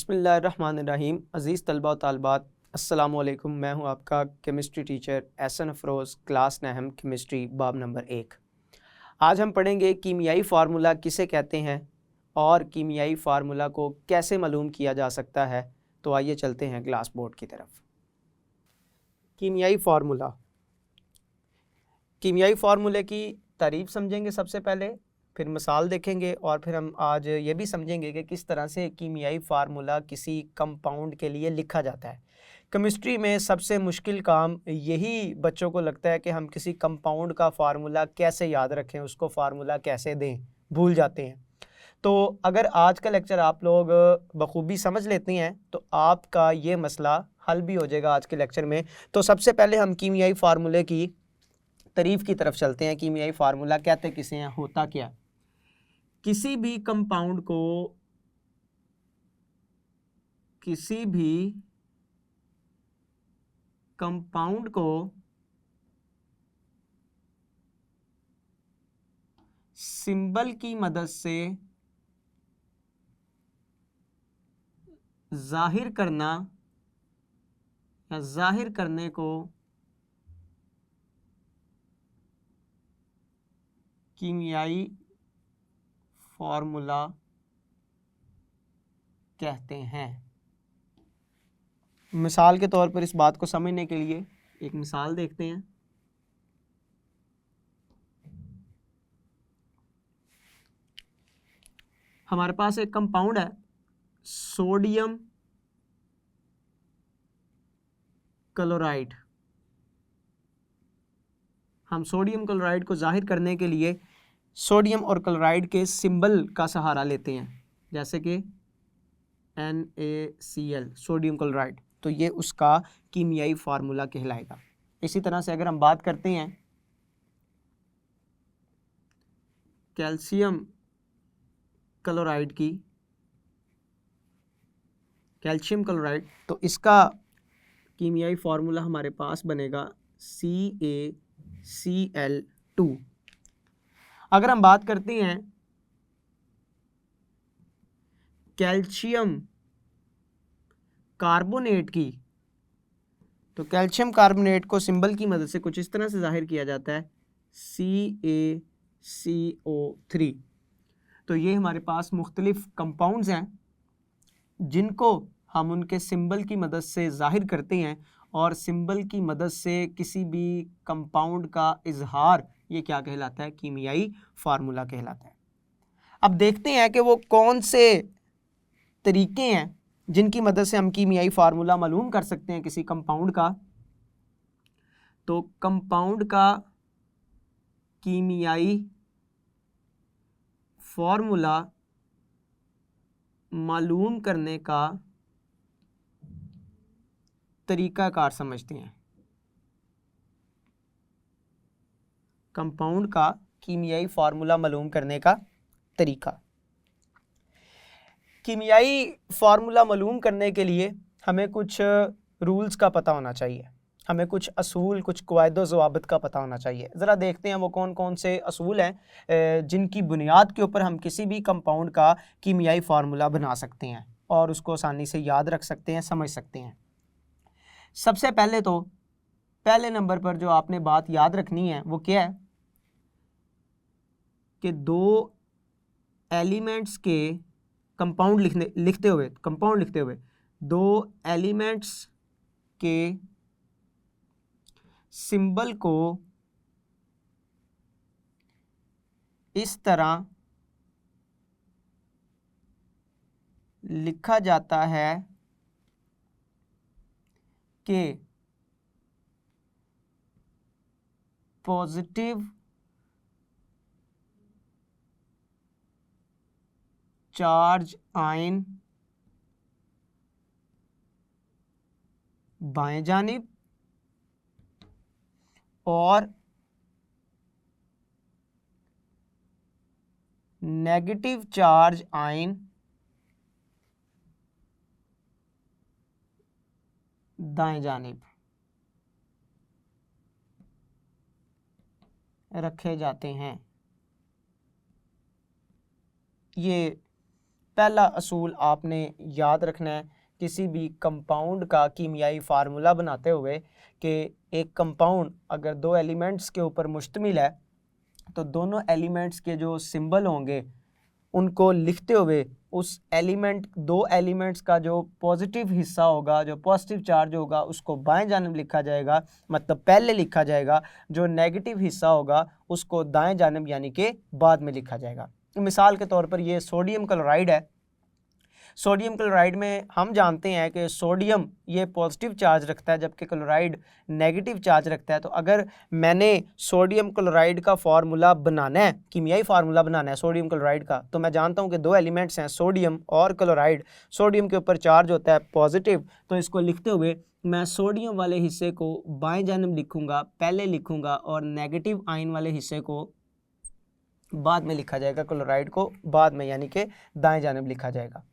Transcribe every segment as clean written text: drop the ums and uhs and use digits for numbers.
बिस्मिल्लाहिर्रहमानिर्रहीम। अज़ीज़ तलबा व तालिबात, अस्सलामुअलैकुम। मैं हूं आपका chemistry teacher Ehsan Afroz, class नहम केमिस्ट्री, बाब नंबर 1। आज हम पढ़ेंगे कीमियाई फार्मूला किसे कहते हैं और कीमियाई फार्मूला को कैसे मालूम किया जा सकता है। तो आइए चलते हैं क्लास बोर्ड की तरफ। कीमियाई फार्मूला, कीमियाई फार्मूले की तारीफ़ समझेंगे सबसे पहले, फिर मिसाल देखेंगे और फिर हम आज ये भी समझेंगे कि किस तरह से कीमियाई फार्मूला किसी कंपाउंड के लिए लिखा जाता है। केमिस्ट्री में सबसे मुश्किल काम यही बच्चों को लगता है कि हम किसी कंपाउंड का फार्मूला कैसे याद रखें, उसको फार्मूला कैसे दें, भूल जाते हैं। तो अगर आज का लेक्चर आप लोग बखूबी समझ लेते हैं तो आपका ये मसला हल भी हो जाएगा आज के लेक्चर में। तो सबसे पहले हम कीमियाई फार्मूले की तारीफ़ की तरफ चलते हैं। कीमियाई फार्मूला कहते किसे हैं, होता क्या। किसी भी कंपाउंड को, किसी भी कंपाउंड को सिंबल की मदद से जाहिर करना या जाहिर करने को कीमियाई फार्मूला कहते हैं। मिसाल के तौर पर इस बात को समझने के लिए एक मिसाल देखते हैं। हमारे पास एक कंपाउंड है सोडियम क्लोराइड। हम सोडियम क्लोराइड को जाहिर करने के लिए सोडियम और क्लोराइड के सिंबल का सहारा लेते हैं, जैसे कि NaCl, सोडियम क्लोराइड। तो ये उसका कीमियाई फार्मूला कहलाएगा। इसी तरह से अगर हम बात करते हैं कैल्शियम क्लोराइड की, कैल्शियम क्लोराइड, तो इसका कीमियाई फार्मूला हमारे पास बनेगा CaCl2। अगर हम बात करते हैं कैल्शियम कार्बोनेट की, तो कैल्शियम कार्बोनेट को सिंबल की मदद से कुछ इस तरह से जाहिर किया जाता है CaCO3। तो ये हमारे पास मुख्तलिफ कंपाउंड्स हैं जिनको हम उनके सिंबल की मदद से जाहिर करते हैं और सिंबल की मदद से किसी भी कंपाउंड का इजहार, ये क्या कहलाता है, कीमियाई फार्मूला कहलाता है। अब देखते हैं कि वो कौन से तरीके हैं जिनकी मदद से हम कीमियाई फार्मूला मालूम कर सकते हैं किसी कंपाउंड का। तो कंपाउंड का कीमियाई फार्मूला मालूम करने का तरीकाकार समझते हैं। कंपाउंड का कीमियाई फार्मूला मालूम करने का तरीका। कीमियाई फार्मूला मालूम करने के लिए हमें कुछ रूल्स का पता होना चाहिए, हमें कुछ असूल, कुछ क़वायद व ज़वाबित का पता होना चाहिए। ज़रा देखते हैं वो कौन कौन से असूल हैं जिनकी बुनियाद के ऊपर हम किसी भी कंपाउंड का कीमियाई फार्मूला बना सकते हैं और उसको आसानी से याद रख सकते हैं, समझ सकते हैं। सबसे पहले तो पहले नंबर पर जो आपने बात याद रखनी है वो क्या है कि दो एलिमेंट्स के कंपाउंड लिखते हुए दो एलिमेंट्स के सिंबल को इस तरह लिखा जाता है कि पॉजिटिव चार्ज आयन बाएं जानिब और नेगेटिव चार्ज आयन दाएं जानिब रखे जाते हैं। ये पहला असूल आपने याद रखना है किसी भी कंपाउंड का कीमियाई फार्मूला बनाते हुए कि एक कंपाउंड अगर दो एलिमेंट्स के ऊपर मुश्तमिल है तो दोनों एलिमेंट्स के जो सिंबल होंगे उनको लिखते हुए उस दो एलिमेंट्स का जो पॉजिटिव हिस्सा होगा, जो पॉजिटिव चार्ज होगा, उसको बाएं जानिब लिखा जाएगा, मतलब पहले लिखा जाएगा। जो नेगेटिव हिस्सा होगा उसको दाएं जानिब यानी कि बाद में लिखा जाएगा। मिसाल के तौर पर ये सोडियम क्लोराइड है। सोडियम क्लोराइड में हम जानते हैं कि सोडियम ये पॉजिटिव चार्ज रखता है जबकि क्लोराइड नेगेटिव चार्ज रखता है। तो अगर मैंने सोडियम क्लोराइड का फार्मूला बनाना है, कीमियाई फार्मूला बनाना है सोडियम क्लोराइड का, तो मैं जानता हूं कि दो एलिमेंट्स हैं सोडियम और क्लोराइड। सोडियम के ऊपर चार्ज होता है पॉजिटिव, तो इसको लिखते हुए मैं सोडियम वाले हिस्से को बाएं जानिब लिखूंगा, पहले लिखूंगा, और नेगेटिव आयन वाले हिस्से को बाद में लिखा जाएगा, क्लोराइड को बाद में यानी कि दाएं जानिब लिखा जाएगा।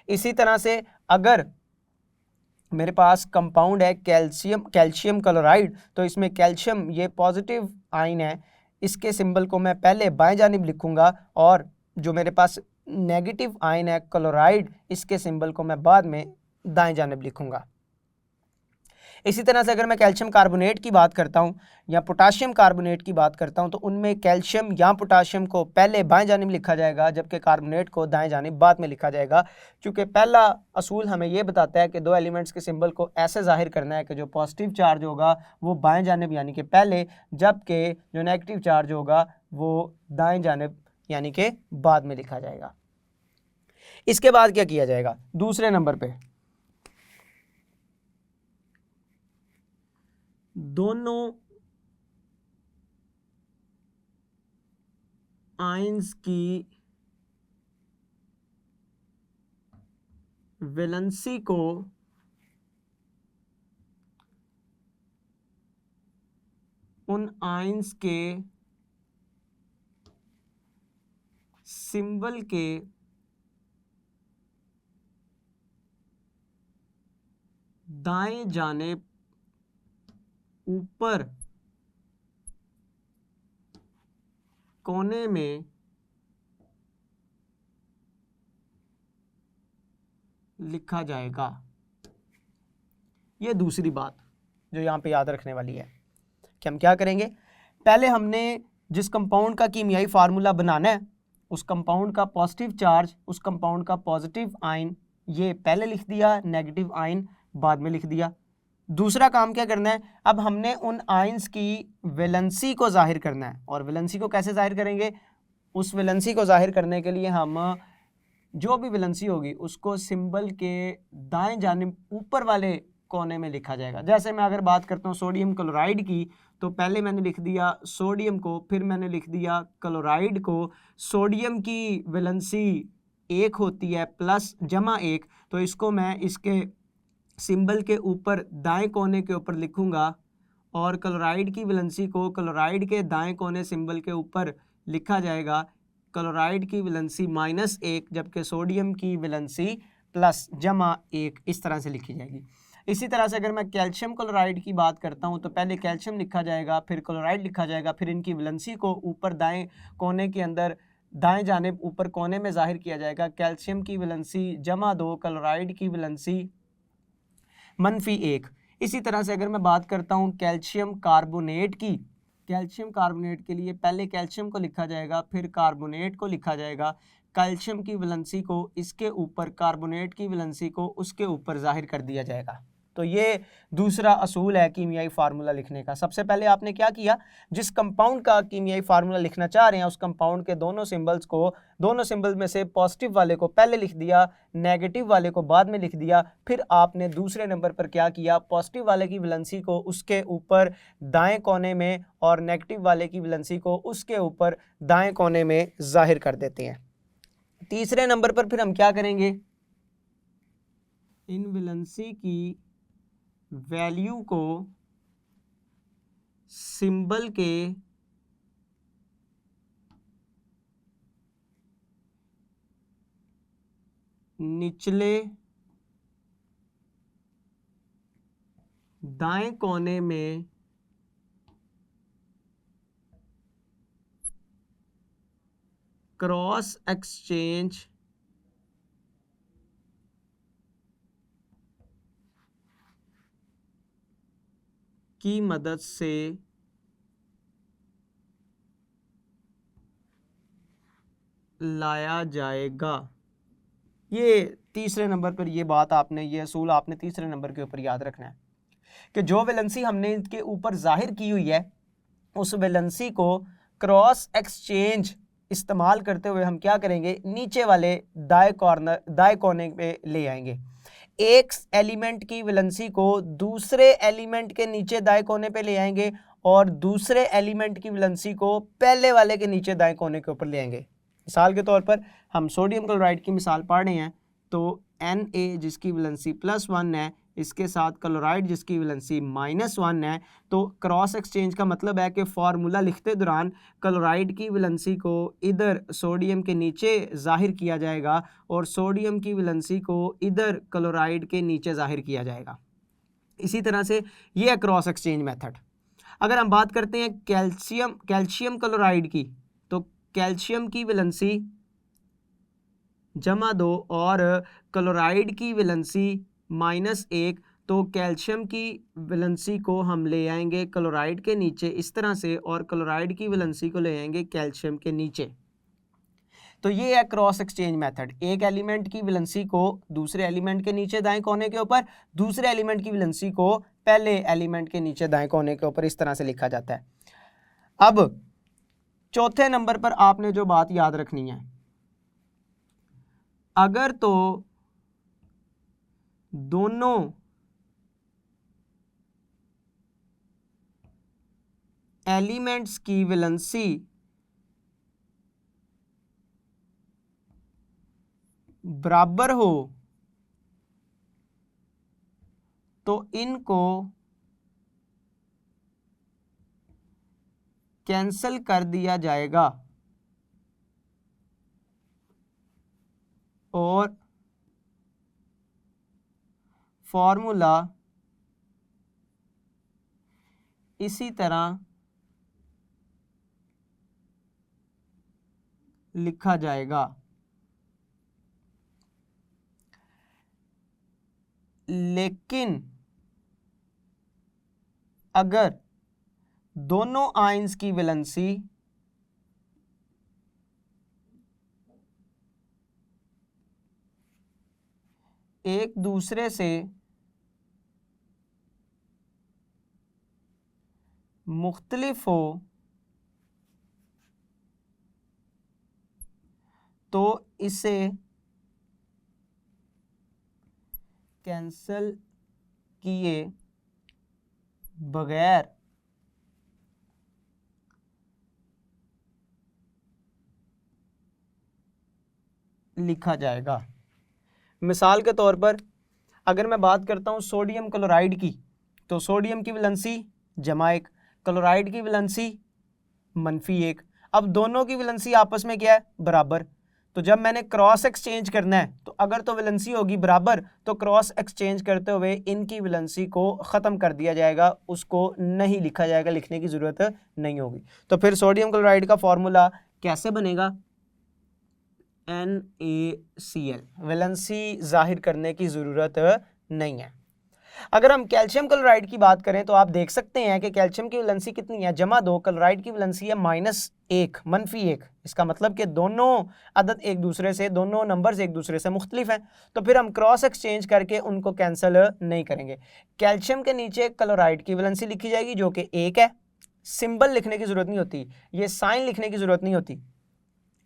इसी तरह से अगर मेरे पास कंपाउंड है कैल्शियम क्लोराइड, तो इसमें कैल्शियम ये पॉजिटिव आयन है, इसके सिंबल को मैं पहले बाएं जानिब लिखूंगा, और जो मेरे पास नेगेटिव आयन है क्लोराइड, इसके सिंबल को मैं बाद में दाएं जानिब लिखूंगा। इसी तरह से अगर मैं कैल्शियम कार्बोनेट की बात करता हूं या पोटाशियम कार्बोनेट की बात करता हूं, तो उनमें कैल्शियम या पोटाशियम को पहले बाएं जानिब लिखा जाएगा जबकि कार्बोनेट को दाएं जानिब बाद में लिखा जाएगा। क्योंकि पहला असूल हमें यह बताता है कि दो एलिमेंट्स के सिंबल को ऐसे जाहिर करना है कि जो पॉजिटिव चार्ज होगा वो बाएं जानिब यानी कि पहले, जबकि जो नेगेटिव चार्ज होगा वो दाएं जानिब यानी कि बाद में लिखा जाएगा। इसके बाद क्या किया जाएगा? दूसरे नंबर पे दोनों आयंस की वैलेंसी को उन आयंस के सिंबल के दाएं जानिब ऊपर कोने में लिखा जाएगा। ये दूसरी बात जो यहाँ पे याद रखने वाली है कि हम क्या करेंगे, पहले हमने जिस कंपाउंड का कीमियाई फार्मूला बनाना है उस कंपाउंड का पॉजिटिव चार्ज, उस कंपाउंड का पॉजिटिव आयन ये पहले लिख दिया, नेगेटिव आयन बाद में लिख दिया। दूसरा काम क्या करना है, अब हमने उन आयंस की वैलेंसी को जाहिर करना है। और वैलेंसी को कैसे जाहिर करेंगे? उस वैलेंसी को जाहिर करने के लिए हम जो भी वैलेंसी होगी उसको सिंबल के दाएं जानिब ऊपर वाले कोने में लिखा जाएगा। जैसे मैं अगर बात करता हूँ सोडियम क्लोराइड की, तो पहले मैंने लिख दिया सोडियम को, फिर मैंने लिख दिया क्लोराइड को। सोडियम की वैलेंसी 1 होती है प्लस जमा 1, तो इसको मैं इसके सिंबल के ऊपर दाएं कोने के ऊपर लिखूंगा, और क्लोराइड की वैलेंसी को क्लोराइड के दाएं कोने सिंबल के ऊपर लिखा जाएगा, क्लोराइड की वैलेंसी -1 जबकि सोडियम की वैलेंसी प्लस जमा 1, इस तरह से लिखी जाएगी। इसी तरह से अगर मैं कैल्शियम क्लोराइड की बात करता हूं तो पहले कैल्शियम लिखा जाएगा, फिर क्लोराइड लिखा जाएगा, फिर इनकी वैलेंसी को ऊपर दाएं कोने के अंदर दाएं जानिब ऊपर कोने में जाहिर किया जाएगा। कैल्शियम की वैलेंसी -2, क्लोराइड की वैलेंसी -1। इसी तरह से अगर मैं बात करता हूं कैल्शियम कार्बोनेट की, कैल्शियम कार्बोनेट के लिए पहले कैल्शियम को लिखा जाएगा, फिर कार्बोनेट को लिखा जाएगा। कैल्शियम की वैलेंसी को इसके ऊपर, कार्बोनेट की वैलेंसी को उसके ऊपर जाहिर कर दिया जाएगा। तो ये दूसरा असूल है कीमियाई फार्मूला लिखने का। सबसे पहले आपने क्या किया, जिस कंपाउंड का कीमियाई फार्मूला लिखना चाह रहे हैं उस कंपाउंड के दोनों सिंबल में से पॉजिटिव वाले को पहले लिख दिया, नेगेटिव वाले को बाद में लिख दिया। फिर आपने दूसरे नंबर पर क्या किया, पॉजिटिव वाले की वैलेंसी को उसके ऊपर दाएं कोने में और नेगेटिव वाले की वैलेंसी को उसके ऊपर दाएं कोने में जाहिर कर देते हैं। तीसरे नंबर पर फिर हम क्या करेंगे, इन वैलेंसी की वैल्यू को सिंबल के निचले दाएं कोने में क्रॉस एक्सचेंज की मदद से लाया जाएगा। ये तीसरे नंबर पर ये बात आपने, ये असूल आपने तीसरे नंबर के ऊपर याद रखना है कि जो वैलेंसी हमने इसके ऊपर जाहिर की हुई है उस वैलेंसी को क्रॉस एक्सचेंज इस्तेमाल करते हुए हम क्या करेंगे, नीचे वाले दाएं कोने पे ले आएंगे। एक एलिमेंट की वैलेंसी को दूसरे एलिमेंट के नीचे दाएं कोने पे ले आएंगे और दूसरे एलिमेंट की वैलेंसी को पहले वाले के नीचे दाएं कोने के ऊपर ले आएंगे। मिसाल के तौर पर हम सोडियम क्लोराइड की मिसाल पढ़ रहे हैं तो Na जिसकी वैलेंसी +1 है, इसके साथ क्लोराइड जिसकी वैलेंसी -1 है। तो क्रॉस एक्सचेंज का मतलब है कि फार्मूला लिखते दौरान क्लोराइड की वैलेंसी को इधर सोडियम के नीचे जाहिर किया जाएगा और सोडियम की वैलेंसी को इधर क्लोराइड के नीचे जाहिर किया जाएगा। इसी तरह से ये है क्रॉस एक्सचेंज मेथड। अगर हम बात करते हैं कैल्शियम क्लोराइड की, तो कैल्शियम की वैलेंसी +2 और क्लोराइड की वैलेंसी -1, तो कैल्शियम की वैलेंसी को हम ले आएंगे क्लोराइड के नीचे इस तरह से और क्लोराइड की वैलेंसी को ले आएंगे कैल्शियम के नीचे। तो ये है क्रॉस एक्सचेंज मेथड। एक एलिमेंट की वैलेंसी को दूसरे एलिमेंट के नीचे दाएं कोने के ऊपर, दूसरे एलिमेंट की वैलेंसी को पहले एलिमेंट के नीचे दाएं कोने के ऊपर इस तरह से लिखा जाता है। अब चौथे नंबर पर आपने जो बात याद रखनी है, अगर तो दोनों एलिमेंट्स की वैलेंसी बराबर हो तो इनको कैंसिल कर दिया जाएगा और फॉर्मूला इसी तरह लिखा जाएगा। लेकिन अगर दोनों आयंस की वैलेंसी एक दूसरे से मुख्तलिफ हो तो इसे कैंसिल किए बगैर लिखा जाएगा। मिसाल के तौर पर अगर मैं बात करता हूं सोडियम क्लोराइड की, तो सोडियम की वैलेंसी +1, क्लोराइड की वैलेंसी -1। अब दोनों की वैलेंसी आपस में क्या है, बराबर। तो जब मैंने क्रॉस एक्सचेंज करना है तो अगर तो वैलेंसी होगी बराबर तो क्रॉस एक्सचेंज करते हुए इनकी वैलेंसी को ख़त्म कर दिया जाएगा, उसको नहीं लिखा जाएगा, लिखने की ज़रूरत नहीं होगी। तो फिर सोडियम क्लोराइड का फॉर्मूला कैसे बनेगा, NaCl, वैलेंसी जाहिर करने की ज़रूरत नहीं है। अगर हम कैल्शियम क्लोराइड की बात करें तो आप देख सकते हैं कि कैल्शियम की वैलेंसी कितनी है, +2, क्लोराइड की वैलेंसी है -1। इसका मतलब कि दोनों अदद एक दूसरे से, दोनों नंबर्स एक दूसरे से मुख्तलिफ हैं। तो फिर हम क्रॉस एक्सचेंज करके उनको कैंसिल नहीं करेंगे। कैल्शियम के नीचे क्लोराइड की वैलेंसी लिखी जाएगी जो कि 1 है। सिंबल लिखने की ज़रूरत नहीं होती, ये साइन लिखने की ज़रूरत नहीं होती,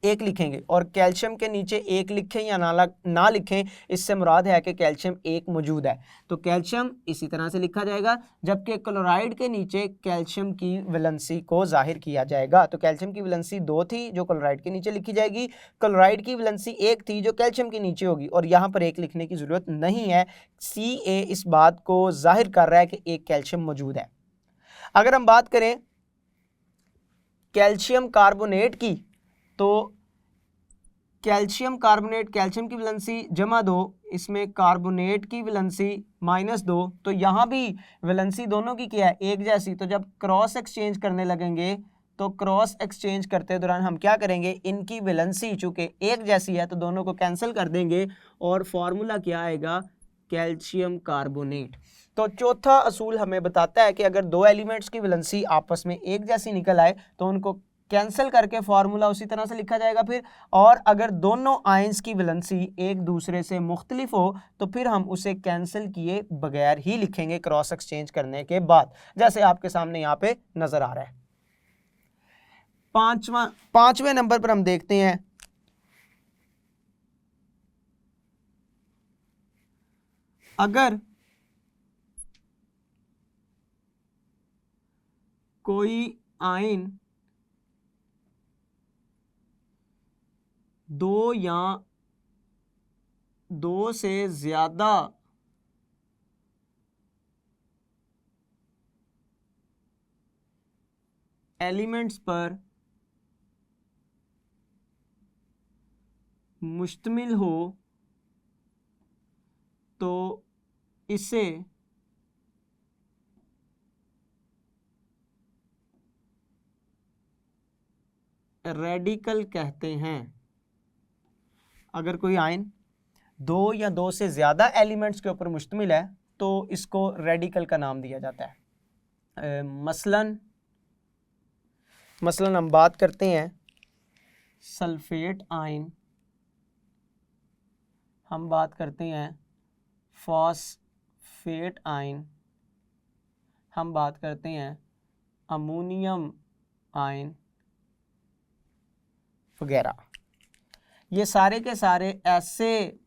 1 लिखेंगे। और कैल्शियम के नीचे 1 लिखें या ना लिखें, इससे मुराद है कि कैल्शियम 1 मौजूद है, तो कैल्शियम इसी तरह से लिखा जाएगा। जबकि क्लोराइड के नीचे कैल्शियम की वैलेंसी को जाहिर किया जाएगा। तो कैल्शियम की वैलेंसी 2 थी जो क्लोराइड के नीचे लिखी जाएगी, क्लोराइड की वैलेंसी 1 थी जो कैल्शियम के नीचे होगी, और यहाँ पर 1 लिखने की ज़रूरत नहीं है। Ca इस बात को जाहिर कर रहा है कि एक कैल्शियम मौजूद है। अगर हम बात करें कैल्शियम कार्बोनेट की, तो कैल्शियम कार्बोनेट, कैल्शियम की वैलेंसी +2, इसमें कार्बोनेट की वैलेंसी -2, तो यहाँ भी वैलेंसी दोनों की क्या है, एक जैसी। तो जब क्रॉस एक्सचेंज करने लगेंगे तो क्रॉस एक्सचेंज करते दौरान हम क्या करेंगे, इनकी वैलेंसी चूँकि एक जैसी है तो दोनों को कैंसिल कर देंगे और फॉर्मूला क्या आएगा, कैल्शियम कार्बोनेट। तो चौथा असूल हमें बताता है कि अगर दो एलिमेंट्स की वैलेंसी आपस में एक जैसी निकल आए तो उनको कैंसिल करके फॉर्मूला उसी तरह से लिखा जाएगा फिर, और अगर दोनों आयंस की वैलेंसी एक दूसरे से मुख्तलिफ हो तो फिर हम उसे कैंसिल किए बगैर ही लिखेंगे क्रॉस एक्सचेंज करने के बाद, जैसे आपके सामने यहाँ पे नजर आ रहा है। पांचवें नंबर पर हम देखते हैं अगर कोई आयन दो या दो से ज्यादा एलिमेंट्स पर मुश्तमिल हो तो इसे रेडिकल कहते हैं। अगर कोई आयन दो या दो से ज्यादा एलिमेंट्स के ऊपर मुश्तमिल है तो इसको रेडिकल का नाम दिया जाता है। मसलन हम बात करते हैं सल्फेट आयन, हम बात करते हैं फॉस्फेट आयन, हम बात करते हैं अमोनियम आयन वगैरह। ये सारे के सारे ऐसे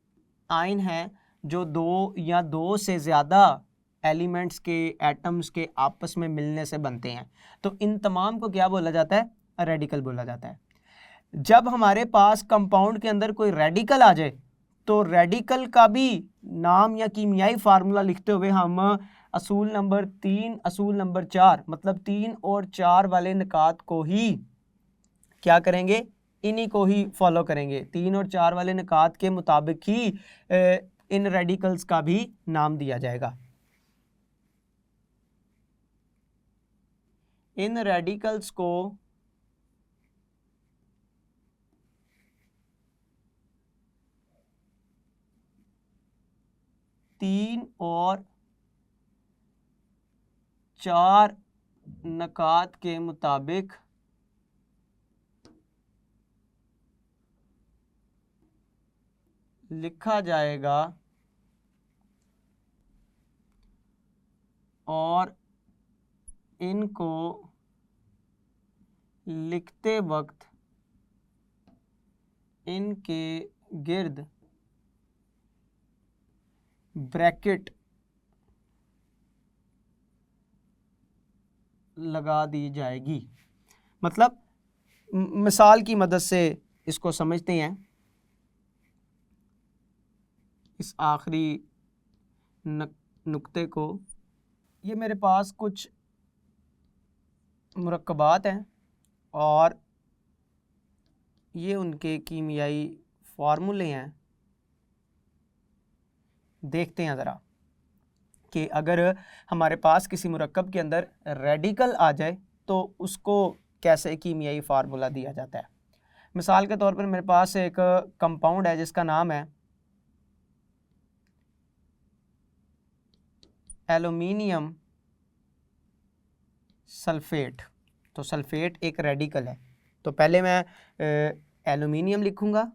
आयन हैं जो दो या दो से ज़्यादा एलिमेंट्स के एटम्स के आपस में मिलने से बनते हैं। तो इन तमाम को क्या बोला जाता है? रेडिकल बोला जाता है। जब हमारे पास कंपाउंड के अंदर कोई रेडिकल आ जाए तो रेडिकल का भी नाम या कीमियाई फार्मूला लिखते हुए हम असूल नंबर 3, असूल नंबर 4 मतलब 3 और 4 वाले निकात को ही क्या करेंगे? इन्हीं को ही फॉलो करेंगे। 3 और 4 वाले निकात के मुताबिक ही इन रेडिकल्स का भी नाम दिया जाएगा। इन रेडिकल्स को तीन और 4 निकात के मुताबिक लिखा जाएगा और इनको लिखते वक्त इनके गिर्द ब्रैकेट लगा दी जाएगी। मतलब मिसाल की मदद से इसको समझते हैं। इस आखिरी नुक्ते को, ये मेरे पास कुछ मुरक्कबात हैं और ये उनके कीमियाई फार्मूले हैं। देखते हैं ज़रा कि अगर हमारे पास किसी मुरक्कब के अंदर रेडिकल आ जाए तो उसको कैसे कीमियाई फार्मूला दिया जाता है। मिसाल के तौर पर मेरे पास एक कंपाउंड है जिसका नाम है एल्युमिनियम सल्फेट। तो सल्फेट एक रेडिकल है, तो पहले मैं एल्युमिनियम लिखूंगा,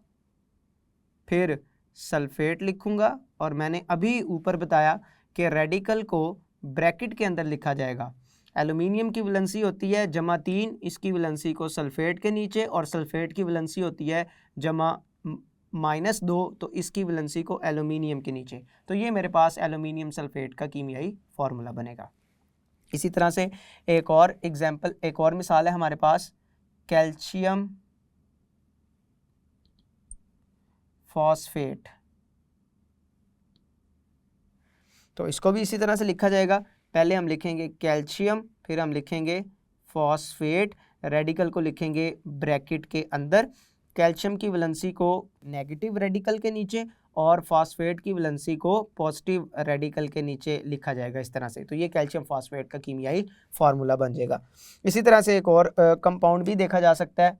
फिर सल्फेट लिखूंगा, और मैंने अभी ऊपर बताया कि रेडिकल को ब्रैकेट के अंदर लिखा जाएगा। एल्युमिनियम की वैलेंसी होती है +3, इसकी वैलेंसी को सल्फेट के नीचे, और सल्फेट की वैलेंसी होती है -2, तो इसकी वैलेंसी को एल्युमिनियम के नीचे। तो ये मेरे पास एल्युमिनियम सल्फेट का कीमियाई फार्मूला बनेगा। इसी तरह से एक और एग्जाम्पल, एक और मिसाल है हमारे पास कैल्शियम फॉस्फेट। तो इसको भी इसी तरह से लिखा जाएगा। पहले हम लिखेंगे कैल्शियम, फिर हम लिखेंगे फॉस्फेट, रेडिकल को लिखेंगे ब्रैकेट के अंदर, कैल्शियम की वैलेंसी को नेगेटिव रेडिकल के नीचे और फॉस्फेट की वैलेंसी को पॉजिटिव रेडिकल के नीचे लिखा जाएगा इस तरह से। तो ये कैल्शियम फॉस्फेट का कीमियाई फार्मूला बन जाएगा। इसी तरह से एक और कंपाउंड भी देखा जा सकता है,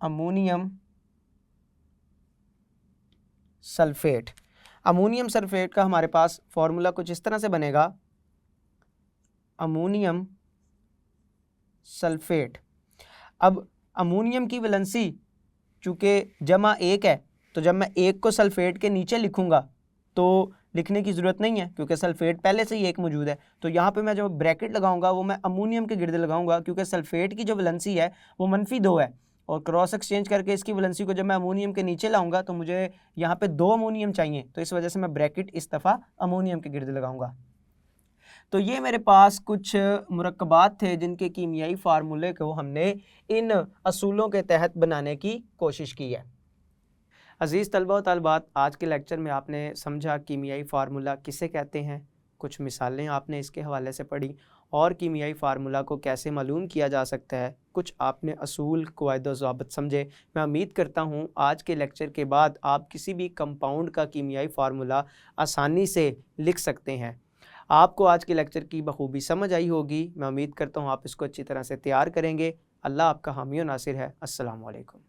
अमोनियम सल्फेट। अमोनियम सल्फेट का हमारे पास फॉर्मूला कुछ इस तरह से बनेगा, अमोनियम सल्फेट। अब अमोनियम की वैलेंसी चूँकि जमा 1 है, तो जब मैं 1 को सल्फेट के नीचे लिखूँगा तो लिखने की ज़रूरत नहीं है क्योंकि सल्फेट पहले से ही 1 मौजूद है। तो यहाँ पे मैं जो ब्रैकेट लगाऊंगा वो मैं अमोनियम के गिर्द लगाऊंगा क्योंकि सल्फेट की जो वैलेंसी है वो -2 है, और क्रॉस एक्सचेंज करके इसकी वैलेंसी को जब मैं अमोनियम के नीचे लाऊंगा तो मुझे यहाँ पे 2 अमोनियम चाहिए, तो इस वजह से मैं ब्रैकेट इस दफ़ा अमोनियम के गिर्द लगाऊंगा। तो ये मेरे पास कुछ मुरक्कबात थे जिनके कीमियाई फार्मूले को हमने इन असूलों के तहत बनाने की कोशिश की है। अज़ीज़ तलबा व तालिबात, आज के लेक्चर में आपने समझा कीमियाई फार्मूला किसे कहते हैं, कुछ मिसालें आपने इसके हवाले से पढ़ी, और कीमियाई फार्मूला को कैसे मालूम किया जा सकता है, कुछ आपने असूल क़वाइद व ज़ाबित समझे। मैं उम्मीद करता हूँ आज के लेक्चर के बाद आप किसी भी कंपाउंड का कीमियाई फार्मूला आसानी से लिख सकते हैं। आपको आज के लेक्चर की बखूबी समझ आई होगी। मैं उम्मीद करता हूँ आप इसको अच्छी तरह से तैयार करेंगे। अल्लाह आपका हामी व नासिर है। अस्सलामु अलैकुम।